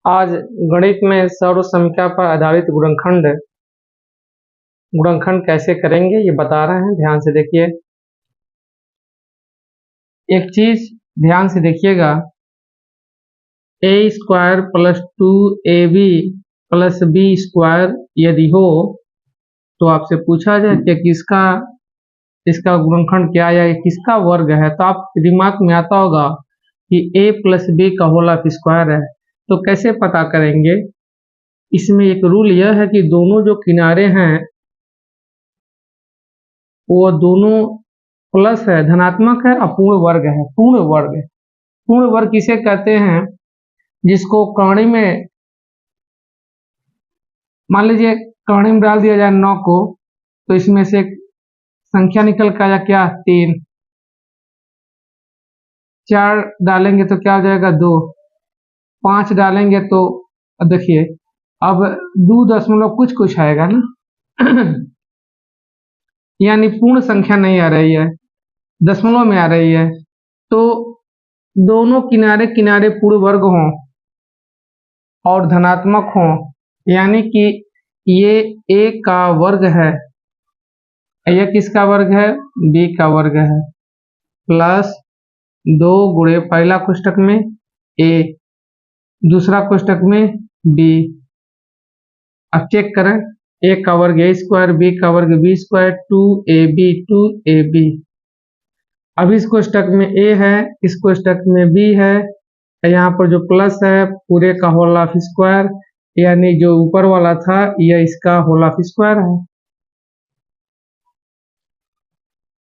आज गणित में सर्व संख्या पर आधारित गुणनखंड कैसे करेंगे ये बता रहे हैं। ध्यान से देखिए, एक चीज ध्यान से देखिएगा, a² + 2ab + b² यदि हो तो आपसे पूछा जाए कि इसका गुणनखंड क्या है, किसका वर्ग है, तो आप दिमाग में आता होगा कि a + b का होल ऑफ स्क्वायर है। तो कैसे पता करेंगे? इसमें एक रूल यह है कि दोनों जो किनारे हैं वो दोनों प्लस है, धनात्मक है और पूर्ण वर्ग है। पूर्ण वर्ग किसे कहते हैं? जिसको कौड़ी में, मान लीजिए कौड़ी में डाल दिया जाए 9 को, तो इसमें से एक संख्या निकल कर आया क्या? 3। 4 डालेंगे तो क्या हो जाएगा? 2। 5 डालेंगे तो देखिए अब 2 कुछ आएगा ना यानी पूर्ण संख्या नहीं आ रही है, दशमलव में आ रही है। तो दोनों किनारे किनारे पूर्ण वर्ग हों और धनात्मक हों, यानी कि ये a का वर्ग है, यह किसका वर्ग है? b का वर्ग है, प्लस 2 गुणे पहला कोष्ठक में a, दूसरा कोष्ठक में b। अब चेक करें, a का वर्ग a², b का वर्ग b², 2ab। अब इस कोष्ठक में a है, इस कोष्ठक में b है, यहाँ पर जो प्लस है पूरे का होल ऑफ स्क्वायर, यानी जो ऊपर वाला था यह इसका होल ऑफ स्क्वायर है।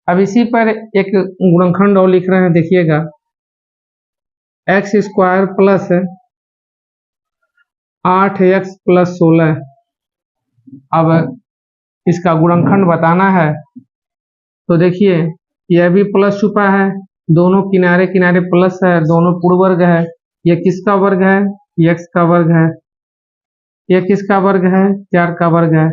अब इसी पर एक गुणनखंड और लिख रहे हैं, देखिएगा, x² प्लस 8x + 16। अब इसका गुणनखंड बताना है तो देखिए यह भी प्लस छुपा है, दोनों किनारे किनारे प्लस है, दोनों पूर्ण वर्ग है। यह किसका वर्ग है? x का वर्ग है। यह किसका वर्ग है? 4 का वर्ग है।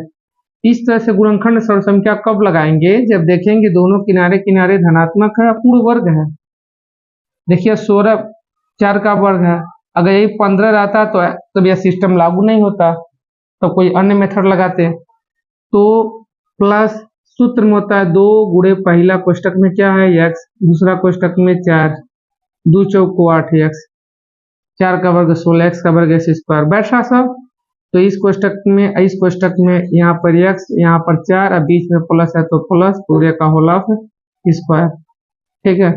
इस तरह से गुणनखंड सर्व संख्या कब लगाएंगे? जब देखेंगे दोनों किनारे किनारे धनात्मक है, पूर्ण वर्ग है। देखिए 16 4 का वर्ग है, अगर यही 15 रहता तो यह सिस्टम लागू नहीं होता, तो कोई अन्य मेथड लगाते। तो प्लस सूत्र में होता है 2 गुणे पहला कोष्ठक में क्या है? x, दूसरा कोष्ठक में 4, 2 चौको 8x, 4 का वर्ग 16, x का वर्ग s²। बैठा सब, तो इस कोष्ठक में यहाँ पर x, यहाँ पर 4 और बीच में प्लस है तो प्लस पूरे का होल ऑफ स्क्वायर। ठीक है,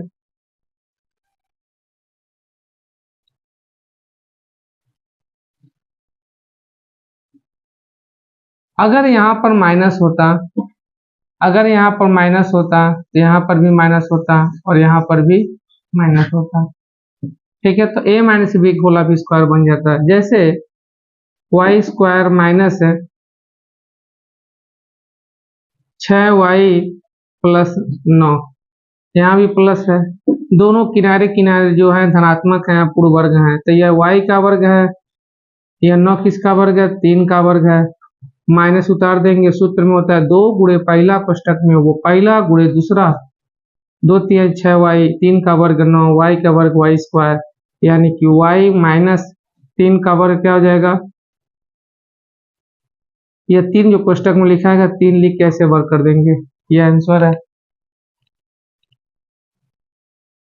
अगर यहाँ पर माइनस होता तो यहाँ पर भी माइनस होता और यहाँ पर भी माइनस होता। ठीक है, तो a - b whole of square बन जाता है। जैसे y² - 6y + 9, यहाँ भी प्लस है, दोनों किनारे किनारे जो है धनात्मक है, पूर्ण वर्ग है। तो यह y का वर्ग है, यह 9 किसका वर्ग है? 3 का वर्ग है। माइनस उतार देंगे, सूत्र में होता है 2 गुणे पहला कोष्ठक में वो पहला गुणे दूसरा, 2 3 6y, 3 का वर्ग 9, y का वर्ग y², यानी कि y - 3 का वर्ग क्या हो जाएगा? यह 3 जो कोष्ठक में लिखा है 3 लिख के ऐसे वर्ग कर देंगे, यह आंसर है।